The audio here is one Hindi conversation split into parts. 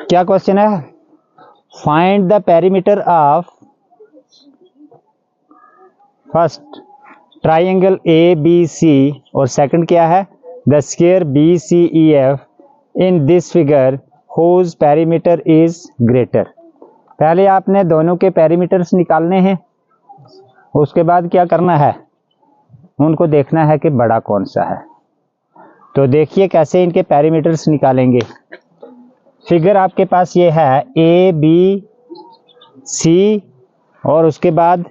क्या क्वेश्चन है? Find the perimeter of first triangle A B C और सेकंड क्या है? The square B C E F in this figure whose perimeter is greater. पहले आपने दोनों के पेरीमीटर्स निकालने हैं, उसके बाद क्या करना है? उनको देखना है कि बड़ा कौन सा है। तो देखिए कैसे इनके पेरीमीटर्स निकालेंगे। फिगर आपके पास ये है ए बी सी और उसके बाद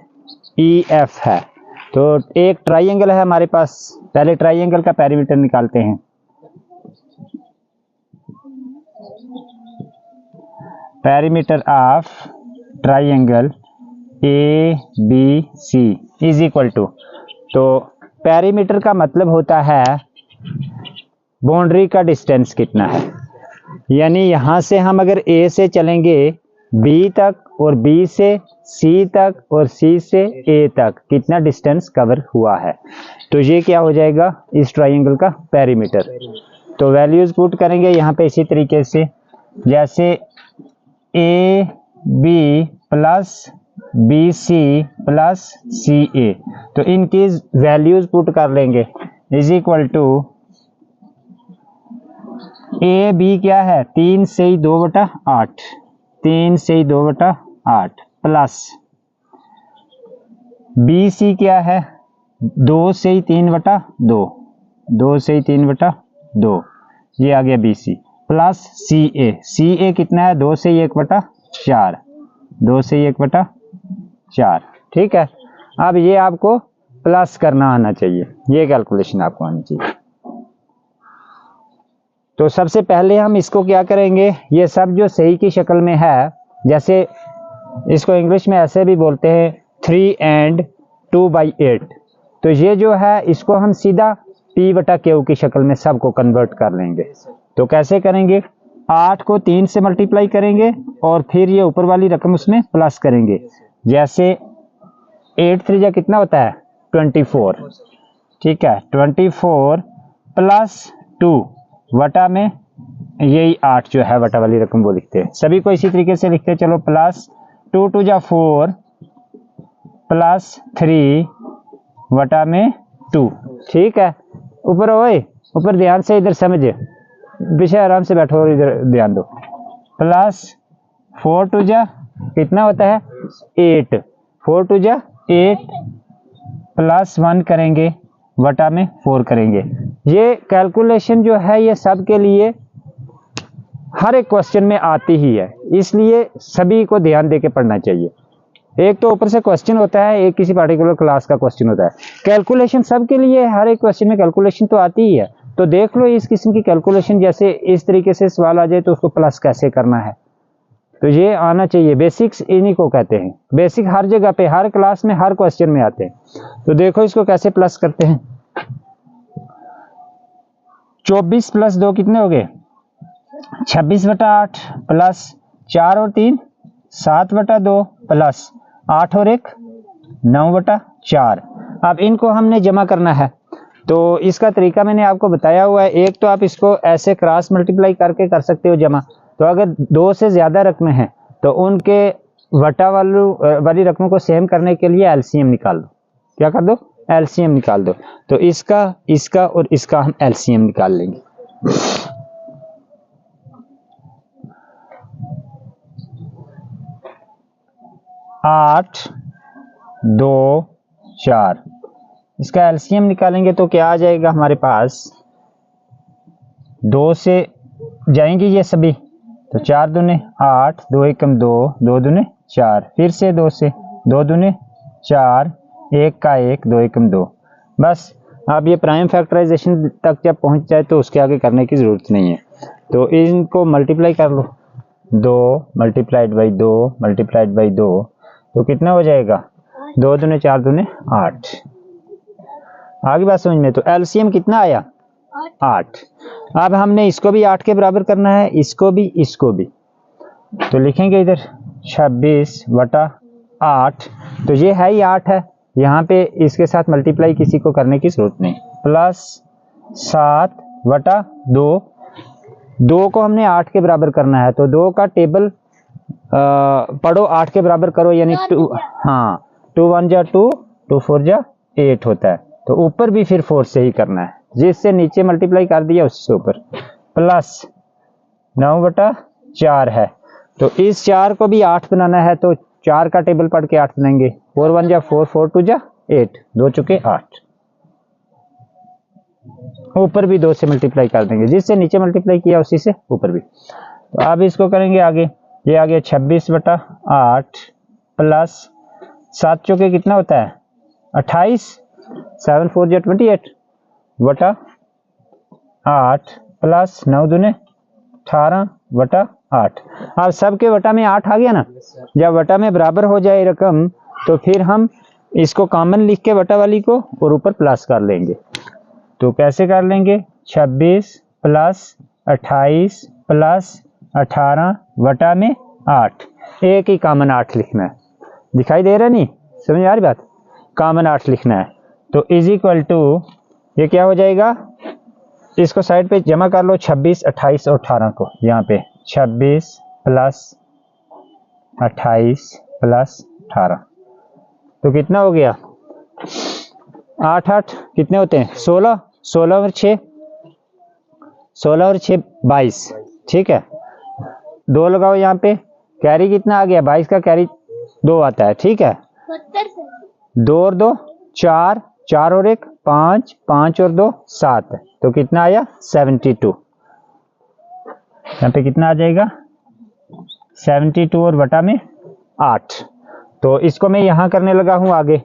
ई एफ है। तो एक ट्राइंगल है हमारे पास, पहले ट्राइंगल का पेरीमीटर निकालते हैं। Perimeter of triangle A B C is equal to, तो पेरीमीटर का मतलब होता है बाउंड्री का डिस्टेंस कितना है। यानी यहां से हम अगर ए से चलेंगे बी तक और बी से सी तक और सी से ए तक कितना डिस्टेंस कवर हुआ है, तो ये क्या हो जाएगा? इस ट्राइंगल का पेरीमीटर। तो वैल्यूज पुट करेंगे यहाँ पे इसी तरीके से, जैसे A B plus B C plus C A, तो इनकी वैल्यूज पुट कर लेंगे is equal to A B क्या है? 3 से 2/8, 3 से 2/8 प्लस बी सी क्या है? 2 से 3/2, 2 से 3/2, ये आ गया बी सी प्लस सी ए। सी ए कितना है? 2 से 1/4, 2 से 1/4। ठीक है, अब ये आपको प्लस करना आना चाहिए, ये कैलकुलेशन आपको आनी चाहिए। तो सबसे पहले हम इसको क्या करेंगे, ये सब जो सही की शक्ल में है, जैसे इसको इंग्लिश में ऐसे भी बोलते हैं 3 and 2/8, तो ये जो है इसको हम सीधा P/Q की शक्ल में सबको कन्वर्ट कर लेंगे। तो कैसे करेंगे? 8 को 3 से मल्टीप्लाई करेंगे और फिर ये ऊपर वाली रकम उसमें प्लस करेंगे। जैसे 8 3 कितना होता है? 24। ठीक है, 24 प्लस 2 वटा में यही 8 जो है वटा वाली रकम वो लिखते हैं। सभी को इसी तरीके से लिखते हैं। चलो, प्लस 2 2 4 प्लस 3 वटा में 2। ठीक है, ऊपर ओए, ऊपर ध्यान से इधर समझे, पीछे आराम से बैठो और इधर ध्यान दो। प्लस 4 2 कितना होता है? 8, 4 2 8 प्लस 1 करेंगे वटा में 4 करेंगे। ये कैलकुलेशन जो है ये सब के लिए हर एक क्वेश्चन में आती ही है, इसलिए सभी को ध्यान देके पढ़ना चाहिए। एक तो ऊपर से क्वेश्चन होता है, एक किसी पार्टिकुलर क्लास का क्वेश्चन होता है। कैलकुलेशन सब के लिए, हर एक क्वेश्चन में कैलकुलेशन तो आती ही है। तो देख लो इस किस्म की कैलकुलेशन, जैसे इस तरीके से सवाल आ जाए तो उसको प्लस कैसे करना है, तो ये आना चाहिए। बेसिक्स इन्हीं को कहते हैं। बेसिक हर जगह पे, हर क्लास में, हर क्वेश्चन में आते हैं। तो देखो इसको कैसे प्लस करते हैं। 24 प्लस 2 कितने हो गए? 26/8 प्लस 4 और 3 7/2 प्लस 8 और 1 9/4। अब इनको हमने जमा करना है, तो इसका तरीका मैंने आपको बताया हुआ है। एक तो आप इसको ऐसे क्रॉस मल्टीप्लाई करके कर सकते हो जमा। तो अगर 2 से ज्यादा रकमें हैं तो उनके वटा वाली रकमों को सेम करने के लिए एलसीएम निकाल दो। क्या कर दो? एलसीएम निकाल दो। तो इसका और इसका हम एलसीएम निकाल लेंगे। आठ 2 4, इसका एलसीएम निकालेंगे तो क्या आ जाएगा हमारे पास? 2 से जाएंगी ये सभी, तो 4 दूने 8, 2 एकम 2, 2 दूने 4, फिर से 2 से 2 दूने 4, 1 का 1, 2 एकम 2। बस अब ये प्राइम फैक्टराइजेशन तक जब पहुंच जाए तो उसके आगे करने की जरूरत नहीं है। तो इनको मल्टीप्लाई कर लो, 2 मल्टीप्लाइड बाई 2 मल्टीप्लाइड बाई 2, तो कितना हो जाएगा? 2 दूने 4 दूने 8। आगे बात समझ में? तो एलसीएम कितना आया? 8। अब हमने इसको भी 8 के बराबर करना है, इसको भी। तो लिखेंगे इधर 26/8, तो ये है ही 8 है। यहाँ पे इसके साथ मल्टीप्लाई किसी को करने की जरूरत नहीं। प्लस 7/2, 2 को हमने 8 के बराबर करना है, तो 2 का टेबल पढ़ो, 8 के बराबर करो, यानी 2, हाँ 2 1 जा 2, 2 4 जा 8 होता है। तो ऊपर भी फिर 4 से ही करना है, जिससे नीचे मल्टीप्लाई कर दिया उससे ऊपर, प्लस 9/4 है। तो इस 4 को भी 8 बनाना है, तो 4 का टेबल पढ़ के 8 बनाएंगे, 4 1 जा 4, 4 2 जा 8, 2 चुके 8, ऊपर भी 2 से मल्टीप्लाई कर देंगे, जिससे नीचे मल्टीप्लाई किया उसी से ऊपर भी। तो अब इसको करेंगे आगे, ये आ गया 26/8 प्लस 7 चौके कितना होता है 28, 7 4 जा 28/8 प्लस 9 दूने 18/8। अब सबके वटा में 8 आ गया ना, जब वटा में बराबर हो जाए रकम तो फिर हम इसको कॉमन लिख के वटा वाली को और ऊपर प्लस कर लेंगे। तो कैसे कर लेंगे, 26 प्लस 28 प्लस 18 वटा में 8, एक ही कॉमन 8 लिखना है, दिखाई दे रहा नहीं, समझ आ रही बात, कॉमन 8 लिखना है। तो इज इक्वल टू ये क्या हो जाएगा, इसको साइड पे जमा कर लो, 26 28 और 18 को, यहाँ पे 26 प्लस 28 प्लस 18, तो कितना हो गया 8 8 कितने होते हैं 16, 16 और 6 22, ठीक है। 2 लगाओ यहाँ पे, कैरी कितना आ गया 22 का कैरी 2 आता है, ठीक है। 2 और 2 4, 4 और 1 5, 5 और 2 7, तो कितना आया 72। यहाँ पे कितना आ जाएगा 72 और वटा में 8। तो इसको मैं यहाँ करने लगा हूँ आगे,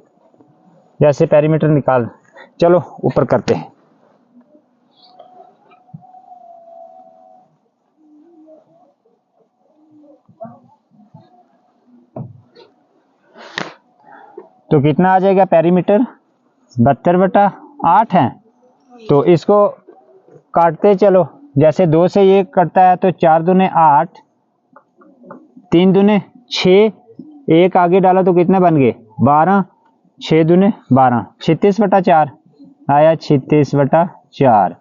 जैसे पेरीमीटर निकाल, चलो ऊपर करते हैं। तो कितना आ जाएगा पेरीमीटर 72/8 है। तो इसको काटते चलो, जैसे 2 से ये कटता है तो 4 दूने 8, 3 दूने 6, एक आगे डाला तो कितने बन गए 12, 6 दूने 12, 36/4 आया 36/4।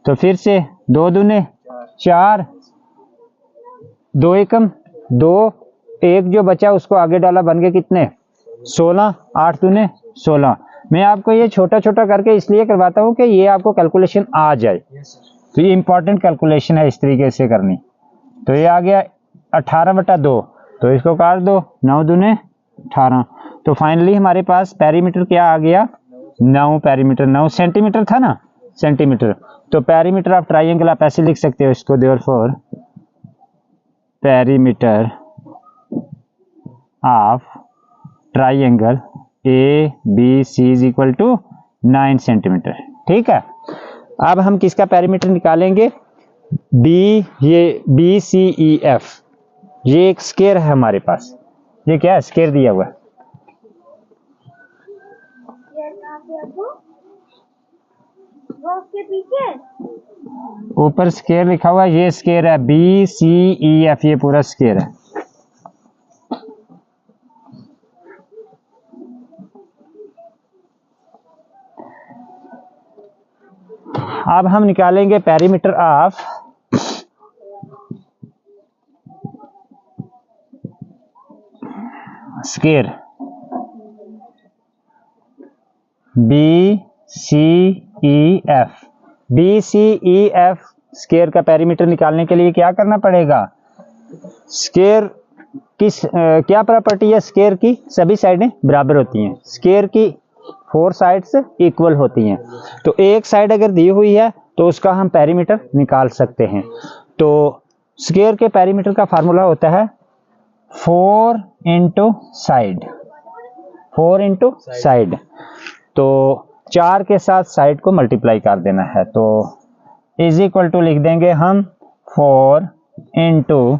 तो फिर से 2 दूने 4, 2 एकम 2, एक जो बचा उसको आगे डाला, बन गए कितने 16, 8 दूने 16। मैं आपको ये छोटा छोटा करके इसलिए करवाता हूँ कि ये आपको कैलकुलेशन आ जाए, तो ये इंपॉर्टेंट कैलकुलेशन है इस तरीके से करनी। तो ये आ गया 18/2, तो इसको काट दो, 9 दूने 18। तो फाइनली हमारे पास पेरीमीटर क्या आ गया 9 पेरीमीटर, 9 सेंटीमीटर था ना, सेंटीमीटर। तो पेरीमीटर ऑफ ट्राइंगल आप ऐसे लिख सकते हो इसको, therefore perimeter of triangle ABC is equal to 9 centimetre, ठीक है। अब हम किसका पेरीमीटर निकालेंगे, ये BCEF, ये एक स्क्वायर है हमारे पास, ये क्या है स्क्वायर दिया हुआ है, ऊपर स्क्वायर लिखा हुआ है, ये स्क्वायर है BCEF, ये पूरा स्क्वायर है। अब हम निकालेंगे perimeter of square BCEF। BCEF square का पेरीमीटर निकालने के लिए क्या करना पड़ेगा, स्क्वायर की क्या प्रॉपर्टी है स्क्वायर की, सभी साइडें बराबर होती हैं, स्क्वायर की 4 साइड्स इक्वल होती हैं। तो एक साइड अगर दी हुई है तो उसका हम पेरीमीटर निकाल सकते हैं। तो स्क्वायर के पेरीमीटर का फार्मूला होता है 4 इंटू साइड, 4 इंटू साइड। तो 4 के साथ साइड को मल्टीप्लाई कर देना है, तो इज इक्वल टू लिख देंगे हम 4 इंटू,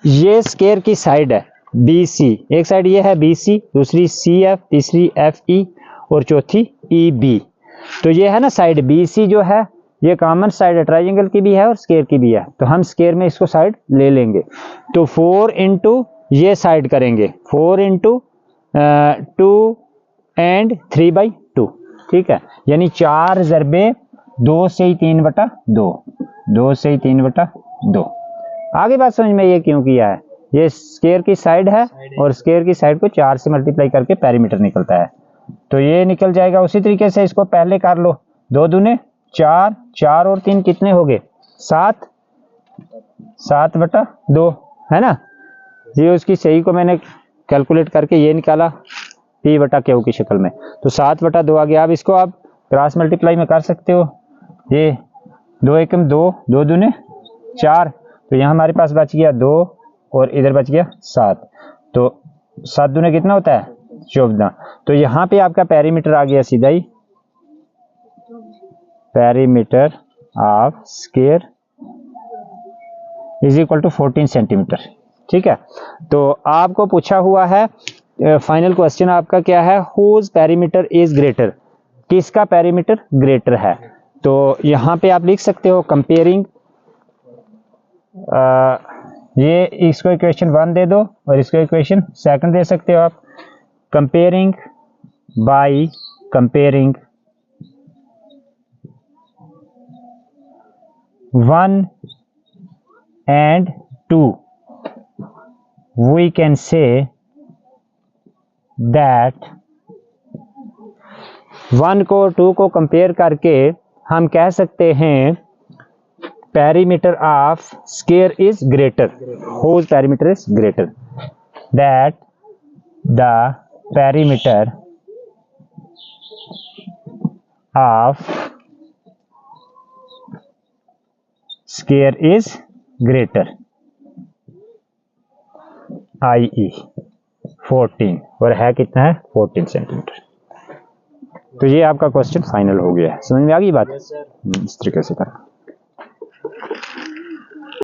ये स्क्वायर की साइड है BC, एक साइड ये है BC, दूसरी CF, तीसरी FE और चौथी EB। तो ये है ना साइड BC जो है, ये कॉमन साइड है, ट्राइंगल की भी है और स्क्वायर की भी है, तो हम स्क्वायर में इसको साइड ले लेंगे। तो 4 इंटू ये साइड करेंगे, 4 इंटू 2 एंड 3/2, ठीक है, यानी 4 ज़रबे 2 से ही 3/2, 2 से ही 3/2। आगे बात समझ में ये क्यों किया है, ये स्क्वायर की साइड है और स्क्वायर की साइड को 4 से मल्टीप्लाई करके पेरीमीटर निकलता है, तो ये निकल जाएगा। उसी तरीके से इसको पहले कर लो, 2 दूने 4, 4 और 3 कितने हो गए 7, 7/2 है ना। ये उसकी सही को मैंने कैलकुलेट करके ये निकाला P/Q की शक्ल में, तो 7/2 आ गया। अब इसको आप क्रॉस मल्टीप्लाई में कर सकते हो, ये 2 एकम 2, 2 दूने 4, तो यहाँ हमारे पास बच गया 2 और इधर बच गया 7, तो 7 दूने कितना होता है 14। तो यहाँ पे आपका पेरीमीटर आ गया सीधा ही, perimeter of square is equal to 14 centimetre. ठीक है, तो आपको पूछा हुआ है, फाइनल क्वेश्चन आपका क्या है, हुज पेरीमीटर इज ग्रेटर, किसका पेरीमीटर ग्रेटर है। तो यहाँ पे आप लिख सकते हो कंपेयरिंग, ये इसको इक्वेशन 1 दे दो और इसको इक्वेशन 2 दे सकते हो आप। Comparing by comparing 1 and 2 we can say that 1 को 2 को कंपेयर करके हम कह सकते हैं perimeter of square is greater, whose perimeter is greater, that the perimeter of square is greater, i.e. 14, और है कितना है 14 सेंटीमीटर। तो ये आपका क्वेश्चन फाइनल हो गया है, समझ में आ गई बात। इस तरीके से करना।